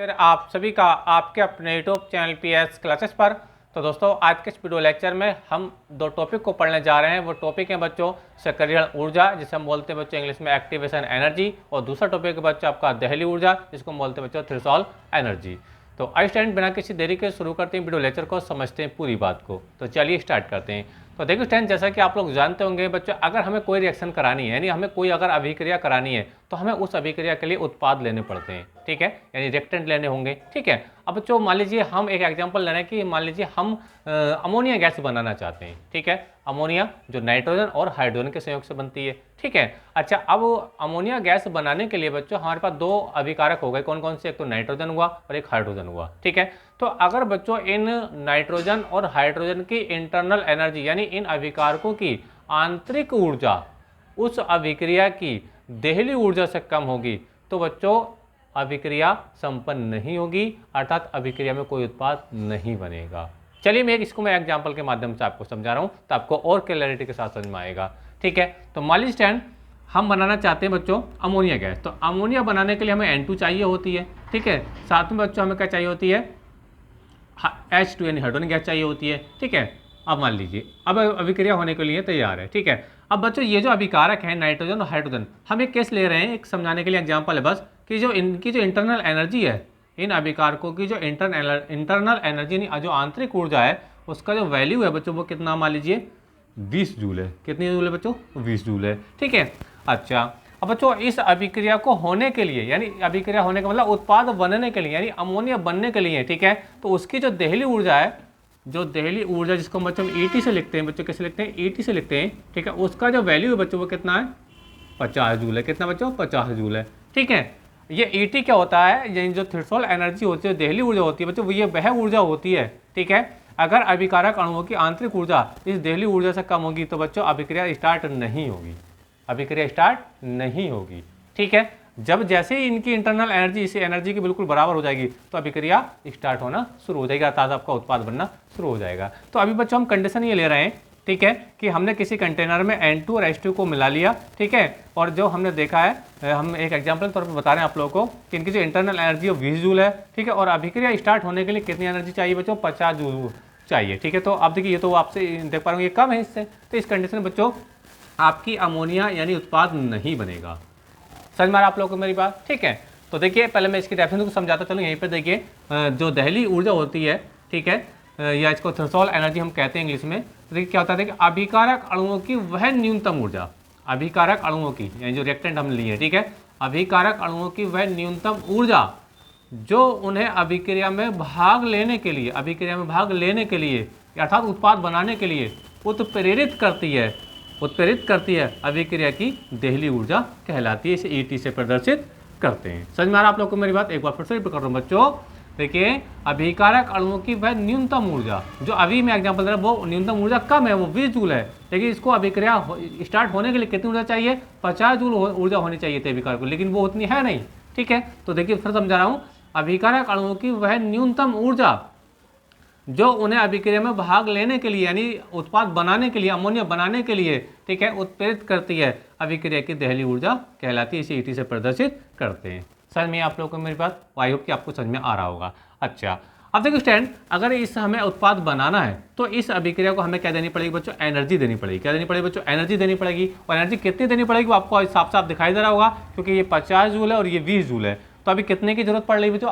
फिर आप सभी का आपके अपने यूट्यूब चैनल PS क्लासेस पर। तो दोस्तों आज के इस वीडियो लेक्चर में हम दो टॉपिक को पढ़ने जा रहे हैं। वो टॉपिक है बच्चों सक्रियण ऊर्जा, जिसे हम बोलते हैं बच्चों इंग्लिश में एक्टिवेशन एनर्जी, और दूसरा टॉपिक है बच्चों आपका दहली ऊर्जा, जिसको हम बोलते हैं बच्चों थ्रेशोल्ड एनर्जी। तो आई स्टूडेंट बिना किसी देरी के शुरू करते हैं वीडियो लेक्चर को, समझते हैं पूरी बात को। तो चलिए स्टार्ट करते हैं। तो देखिए स्टूडेंट, जैसा कि आप लोग जानते होंगे बच्चों, अगर हमें कोई रिएक्शन करानी है, यानी हमें कोई अगर अभिक्रिया करानी है, तो हमें उस अभिक्रिया के लिए उत्पाद लेने पड़ते हैं, ठीक है, यानी रिएक्टेंट लेने होंगे, ठीक है। अब बच्चों मान लीजिए हम एक एग्जांपल ले रहे हैं कि मान लीजिए हम अमोनिया गैस बनाना चाहते हैं, ठीक है। अमोनिया जो नाइट्रोजन और हाइड्रोजन के संयोग से बनती है, ठीक है। अच्छा, अब अमोनिया गैस बनाने के लिए बच्चों हमारे पास दो अभिकारक हो गए, कौन कौन से, एक तो नाइट्रोजन हुआ और एक हाइड्रोजन हुआ, ठीक है। तो अगर बच्चों इन नाइट्रोजन और हाइड्रोजन की इंटरनल एनर्जी यानी इन अभिकारकों की आंतरिक ऊर्जा उस अभिक्रिया की देहली ऊर्जा से कम होगी, तो बच्चों अभिक्रिया संपन्न नहीं होगी, अर्थात अभिक्रिया में कोई उत्पाद नहीं बनेगा। चलिए मैं इसको मैं एग्जांपल के माध्यम से आपको समझा रहा हूं, तो आपको और क्लैरिटी के साथ समझ में आएगा, ठीक है। तो मान लीजिए स्टैंड हम बनाना चाहते हैं बच्चों अमोनिया गैस। तो अमोनिया बनाने के लिए हमें N2 चाहिए होती है, ठीक है। साथ में बच्चों हमें क्या चाहिए होती है, H2 यानी हाइड्रोजन गैस चाहिए होती है, ठीक है। अब मान लीजिए अब अभिक्रिया होने के लिए तैयार है, ठीक है। अब बच्चों ये जो अभिकारक है नाइट्रोजन और हाइड्रोजन, हम एक केस ले रहे हैं, एक समझाने के लिए एग्जांपल है बस, कि जो इनकी जो इंटरनल एनर्जी है, इन अभिकारकों की जो इंटरनल एनर्जी यानी जो आंतरिक ऊर्जा है, उसका जो वैल्यू है बच्चों वो कितना, मान लीजिए 20 जूल है। कितनी जूल है बच्चों, 20 जूल है, ठीक है। अच्छा, अब बच्चों इस अभिक्रिया को होने के लिए, यानी अभिक्रिया होने का मतलब उत्पाद बनने के लिए, यानी अमोनिया बनने के लिए, ठीक है, तो उसकी जो दहली ऊर्जा है, जो दहली ऊर्जा जिसको बच्चों ET से लिखते हैं, बच्चों कैसे लिखते हैं, ET से लिखते हैं, ठीक है, उसका जो वैल्यू है बच्चों वो कितना है, 50 जूल है। कितना बच्चों, 50 जूल है, ठीक है। ये ET क्या होता है, यानी जो थ्रेशोल्ड एनर्जी होती है, दहली ऊर्जा होती है बच्चों, ये वह ऊर्जा होती है, ठीक है। अगर अभिकारक अणुओं की आंतरिक ऊर्जा इस दहली ऊर्जा से कम होगी, तो बच्चों अभिक्रिया स्टार्ट नहीं होगी, अभिक्रिया स्टार्ट नहीं होगी, ठीक है। जब जैसे ही इनकी इंटरनल एनर्जी इसी एनर्जी की बिल्कुल बराबर हो जाएगी, तो अभिक्रिया स्टार्ट होना शुरू हो जाएगी, अर्थात आपका उत्पाद बनना शुरू हो जाएगा। तो अभी बच्चों हम कंडीशन ये ले रहे हैं, ठीक है, कि हमने किसी कंटेनर में N2 और H2 को मिला लिया, ठीक है, और जो हमने देखा है, हम एक एग्जाम्पल के तौर पर बता रहे हैं आप लोगों को कि इनकी जो इंटरनल एनर्जी है 20 जूल है, ठीक है, और अभिक्रिया स्टार्ट होने के लिए कितनी एनर्जी चाहिए बच्चों, 50 जूल चाहिए, ठीक है। तो आप देखिए ये तो आपसे देख पा रहे हो ये कम है इससे, तो इस कंडीशन में बच्चों आपकी अमोनिया यानी उत्पाद नहीं बनेगा। समझ में आ रहा आप लोगों को मेरी बात, ठीक है। तो देखिए पहले मैं इसकी डेफिनेशन को समझाता चलूँ। यहीं पे देखिए जो दहली ऊर्जा होती है, ठीक है, या इसको थ्रेशोल्ड एनर्जी हम कहते हैं इंग्लिश में। तो देखिए क्या होता है, देखिए अभिकारक अणुओं की वह न्यूनतम ऊर्जा, अभिकारक अणुओं की यानी जो रिएक्टेंट हम लिए, ठीक है, अभिकारक अणुओं की वह न्यूनतम ऊर्जा जो उन्हें अभिक्रिया में भाग लेने के लिए, अभिक्रिया में भाग लेने के लिए अर्थात उत्पाद बनाने के लिए उत्प्रेरित करती है अभिक्रिया की दहली ऊर्जा कहलाती है। इसे ET से प्रदर्शित करते हैं। समझ में आ रहा आप लोगों को मेरी बात, एक बार फिर से रिपीट कर रहा हूं बच्चों। देखिए अभिकारक अणुओं की वह न्यूनतम ऊर्जा, जो अभी मैं एग्जांपल दे रहा हूं, वो न्यूनतम ऊर्जा कम है, वो 20 जूल है, लेकिन इसको अभिक्रिया स्टार्ट होने के लिए कितनी ऊर्जा चाहिए, 50 जूल ऊर्जा होनी चाहिए थी अभिकारक को, लेकिन वो उतनी है नहीं, ठीक है। तो देखिए फिर समझा रहा हूं, अभिकारक अणुओं की वह न्यूनतम ऊर्जा जो उन्हें अभिक्रिया में भाग लेने के लिए यानी उत्पाद बनाने के लिए, अमोनिया बनाने के लिए, ठीक है, उत्प्रेरित करती है अभिक्रिया की दहली ऊर्जा कहलाती है। इसे ET से प्रदर्शित करते हैं। समझ में आप लोगों को मेरी बात, आई होप कि आपको समझ में आ रहा होगा। अच्छा, अब देखो स्टैंड, अगर इस हमें उत्पाद बनाना है, तो इस अभिक्रिया को हमें क्या देनी पड़ेगी बच्चों, एनर्जी देनी पड़ेगी। क्या देनी पड़ेगी बच्चों, एनर्जी देनी पड़ेगी। और एनर्जी कितनी देनी पड़ेगी वो आपको साफ साफ दिखाई दे रहा होगा, क्योंकि ये 50 जूल है और ये 20 जूल है। तो अभी कितने की जरूरत पड़ रही बच्चों,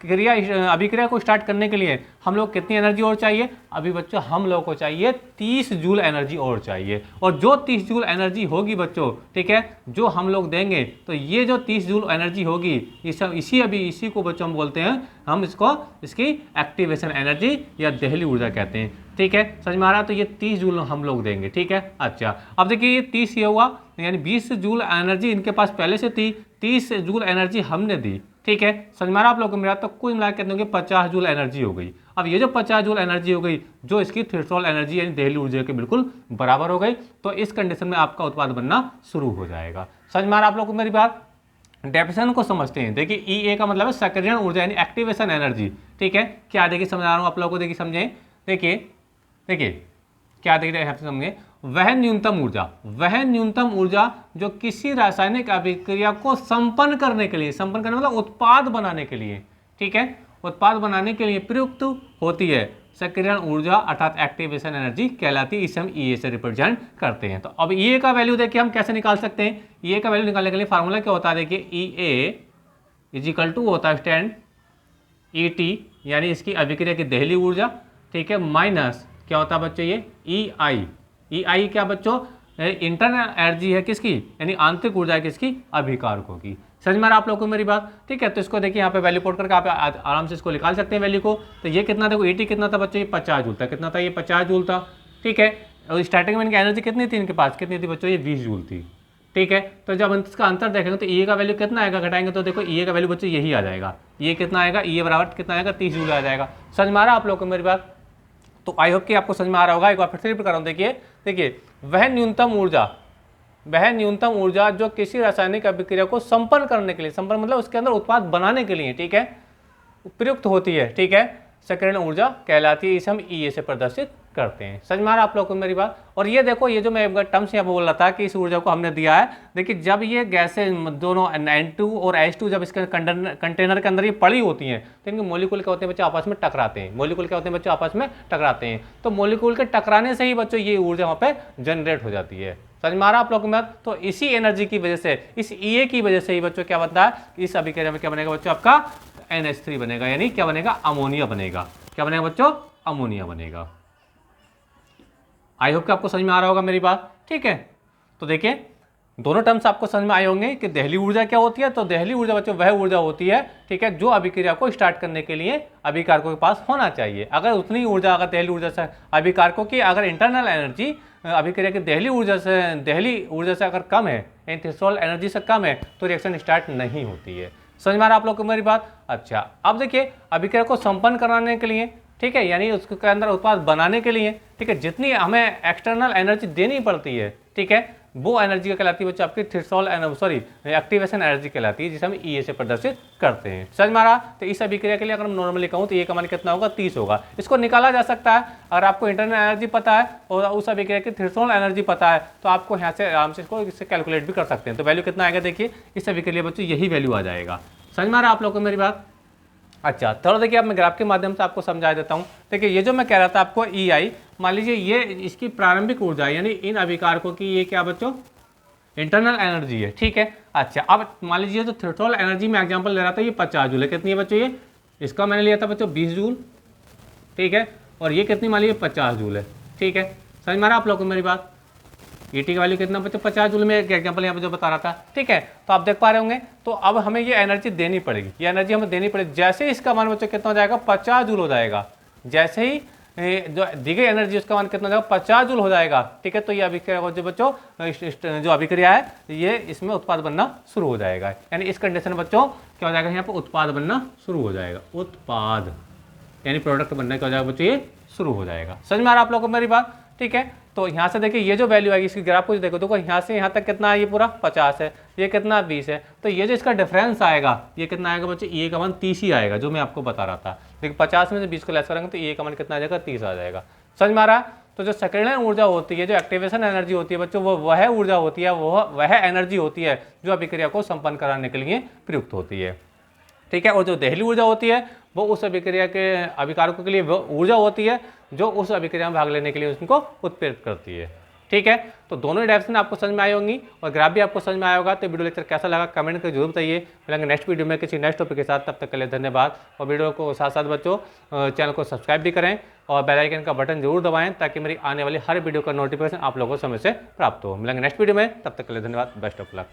अभिक्रिया को स्टार्ट करने के लिए हम लोग कितनी एनर्जी और चाहिए, अभी बच्चों हम लोग को चाहिए 30 जूल एनर्जी और चाहिए। और जो 30 जूल एनर्जी होगी बच्चों, ठीक है, जो हम लोग देंगे, तो ये जो 30 जूल एनर्जी होगी, इसी को बच्चों हम बोलते हैं, हम इसकी एक्टिवेशन एनर्जी या दहली ऊर्जा कहते हैं, ठीक है। समझ में आ रहा, तो ये 30 जूल हम लोग देंगे, ठीक है। अच्छा, अब देखिए ये 30 ये हुआ, यानी 20 जूल एनर्जी इनके पास पहले से थी, 30 जूल एनर्जी हमने दी, ठीक है। समझ में आ रहा आप लोगों को मेरा, तो कुल मिला के कहते 50 जूल एनर्जी हो गई। अब ये जो 50 जूल एनर्जी हो गई, जो इसकी थ्रेशोल्ड एनर्जी यानी दहली ऊर्जा के बिल्कुल बराबर हो गई, तो इस कंडीशन में आपका उत्पाद बनना शुरू हो जाएगा। समझ में आ रहा आप लोगों को मेरी बात, डेफिनेशन को समझते हैं। देखिए EA का मतलब है सक्रियण ऊर्जा यानी एक्टिवेशन एनर्जी, ठीक है। क्या देखिए समझा रहा हूँ आप लोगों को, देखिए समझें, देखिए क्या देखिए समझें, वह न्यूनतम ऊर्जा जो किसी रासायनिक अभिक्रिया को संपन्न करने के लिए, संपन्न करने मतलब उत्पाद बनाने के लिए, ठीक है, उत्पाद बनाने के लिए प्रयुक्त होती है सक्रियण ऊर्जा अर्थात एक्टिवेशन एनर्जी कहलाती है। इसे हम ई से रिप्रेजेंट करते हैं। तो अब ई का वैल्यू देखिए हम कैसे निकाल सकते हैं। ई का वैल्यू निकालने के लिए फार्मूला क्या होता है, देखिए ई ए इज इक्वल टू होता है स्टैंड ई टी यानी इसकी अभिक्रिया की दहली ऊर्जा, ठीक है, माइनस क्या होता है बच्चों ये ई आई क्या बच्चों इंटरनल एनर्जी है किसकी, यानी आंतरिक ऊर्जा है किसकी, अभिकारकों की। समझ में आ रहा आप लोगों को मेरी बात, ठीक है। तो इसको देखिए यहाँ पे वैल्यू पुट करके आप आराम से इसको निकाल सकते हैं वैल्यू को। तो ये कितना देखो ई टी कितना था बच्चों, ये 50 जूल था, कितना था ये 50 जूल था, ठीक है। और स्टार्टिंग में इनकी एनर्जी कितनी थी इनके पास, कितनी थी बच्चों, ये 20 जूल थी, ठीक है। तो जब इसका अंतर देखेंगे तो ई का वैल्यू कितना आएगा, घटाएंगे तो देखो ई का वैल्यू बच्चों यही आ जाएगा, ये कितना आएगा, ई बराबर कितना आएगा 30 जूल आ जाएगा। समझ में आ रहा आप लोगों को मेरी बात। तो आई होप कि आपको समझ में आ रहा होगा। एक बार फिर से रिपीट कर रहा हूँ, देखिए वह न्यूनतम ऊर्जा जो किसी रासायनिक अभिक्रिया को संपन्न करने के लिए, संपन्न मतलब उसके अंदर उत्पाद बनाने के लिए, ठीक है, प्रयुक्त होती है, ठीक है, सक्रियण ऊर्जा कहलाती है। इसे हम ई से प्रदर्शित करते हैं। समझ में आ रहा आप लोगों को मेरी बात। और ये देखो ये जो मैं टर्म्स यहाँ पे बोल रहा था कि इस ऊर्जा को हमने दिया है, देखिए जब ये गैसें दोनों N2 और H2 जब इसके कंटेनर के अंदर ये पड़ी होती हैं तो इनके मोलिक्यूल क्या होते हैं बच्चों, आपस में टकराते हैं। मोलिक्यूल क्या होते हैं बच्चों, आपस में टकराते हैं। तो मोलिक्यूल के टकराने से ही बच्चों ये ऊर्जा वहाँ पे जनरेट हो जाती है। समझ में आ रहा आप लोगों को बात। तो इसी एनर्जी की वजह से, इस ई की वजह से ही बच्चों क्या बनता है, इस अभिक्रिया में क्या बनेगा बच्चों, आपका NH3 बनेगा, यानी क्या बनेगा, अमोनिया बनेगा। क्या बनेगा बच्चों, अमोनिया बनेगा। आई होप कि आपको समझ में आ रहा होगा मेरी बात, ठीक है। तो देखिए दोनों टर्म्स आपको समझ में आए होंगे कि दहली ऊर्जा क्या होती है। तो दहली ऊर्जा बच्चों वह ऊर्जा होती है, ठीक है, जो अभिक्रिया को स्टार्ट करने के लिए अभिकारकों के पास होना चाहिए। अगर उतनी ऊर्जा, अगर दहली ऊर्जा से अभिकारकों की अगर इंटरनल एनर्जी अभिक्रिया की दहली ऊर्जा से अगर कम है, थ्रेशोल्ड एनर्जी से कम है, तो रिएक्शन स्टार्ट नहीं होती है। समझ में आ रहा आप लोग को मेरी बात। अच्छा अब देखिए अभिक्रिया को संपन्न कराने के लिए, ठीक है, यानी उसके अंदर उत्पाद बनाने के लिए, ठीक है, जितनी हमें एक्सटर्नल एनर्जी देनी पड़ती है, ठीक है, वो एनर्जी कहलाती है बच्चों आपकी थ्रेशोल्ड एक्टिवेशन एनर्जी कहलाती है, जिसे हम ई से प्रदर्शित करते हैं। समझ में आ रहा। तो इस अभिक्रिया के लिए अगर हम नॉर्मली कहूँ तो ये का मान कितना होगा, 30 होगा। इसको निकाला जा सकता है अगर आपको इंटरनल एनर्जी पता है और उस अभिक्रिया की थ्रेशोल्ड एनर्जी पता है तो आपको यहाँ से आराम से इससे कैलकुलेट भी कर सकते हैं। तो वैल्यू कितना आएगा, देखिए इस अभिक्रिया बच्चों यही वैल्यू आ जाएगा। समझ में आ रहा आप लोग को मेरी बात। अच्छा थोड़ा देखिए अब मैं ग्राफ के माध्यम से आपको समझा देता हूँ। देखिए ये जो मैं कह रहा था आपको ई आई, मान लीजिए ये इसकी प्रारंभिक ऊर्जा यानी इन अभिकारकों की ये क्या बच्चों, इंटरनल एनर्जी है, ठीक है। अच्छा अब मान लीजिए जो थ्रेशोल्ड एनर्जी में एग्जांपल ले रहा था ये 50 जूल है, कितनी है बच्चों, ये इसका मैंने लिया था बच्चों 20 जूल, ठीक है, और ये कितनी मान लीजिए 50 जूल है, ठीक है। समझ में आ रहा आप लोगों को मेरी बात। ई टी का वैल्यू कितना बच्चों 50 जूल में एक एग्जांपल यहाँ पे जो बता रहा था, ठीक है। तो आप देख पा रहे होंगे। तो अब हमें ये एनर्जी देनी पड़ेगी, ये एनर्जी हमें देनी पड़ेगी। जैसे ही इसका मान बच्चों कितना हो जाएगा, 50 जूल हो जाएगा। जैसे ही जो दी गई एनर्जी उसका मान कितना हो जाएगा, 50 जूल हो जाएगा, ठीक है। तो ये अभिक्रिया जो बच्चों जो अभिक्रिया है ये इसमें उत्पाद बनना शुरू हो जाएगा। यानी इस कंडीशन में बच्चों क्या हो जाएगा, यहाँ पर उत्पाद बनना शुरू हो जाएगा। उत्पाद यानी प्रोडक्ट बनना क्या हो जाएगा बच्चों, ये शुरू हो जाएगा। समझ में आ रहा आप लोगों को मेरी बात, ठीक है। तो यहाँ से देखिए ये जो वैल्यू आएगी इसकी ग्राफ को देखो यहाँ से यहाँ तक कितना है, ये पूरा 50 है, ये कितना 20 है। तो ये जो इसका डिफरेंस आएगा ये कितना आएगा बच्चों, ये का मान 30 ही आएगा, जो मैं आपको बता रहा था। देखिए 50 में से 20 को लेस करेंगे तो ये का मान कितना आ जाएगा, 30 आ जाएगा। समझ में आ रहा है। तो जो सक्रियण ऊर्जा होती है, जो एक्टिवेशन एनर्जी होती है बच्चों, वो वह ऊर्जा होती है, वह एनर्जी होती है जो अभिक्रिया को संपन्न कराने के लिए प्रयुक्त होती है, ठीक है। और जो दहली ऊर्जा होती है वो उस अभिक्रिया के अभिकारकों के लिए वो ऊर्जा होती है जो उस अभिक्रिया में भाग लेने के लिए उसको उत्प्रेरित करती है, ठीक है। तो दोनों ही डायरेक्शन आपको समझ में आई होंगी और ग्राफ भी आपको समझ में आया होगा। तो वीडियो लेक्चर कैसा लगा कमेंट करके जरूर बताइए। मिलेंगे नेक्स्ट वीडियो में किसी नेक्स्ट टॉपिक के साथ, तब तक के लिए धन्यवाद। और वीडियो को साथ साथ बच्चों चैनल को सब्सक्राइब भी करें और बेल आइकन का बटन जरूर दबाएं ताकि मेरी आने वाली हर वीडियो का नोटिफिकेशन आप लोगों को समय से प्राप्त हो। मिलेंगे नेक्स्ट वीडियो में, तब तक के लिए धन्यवाद। Best of luck.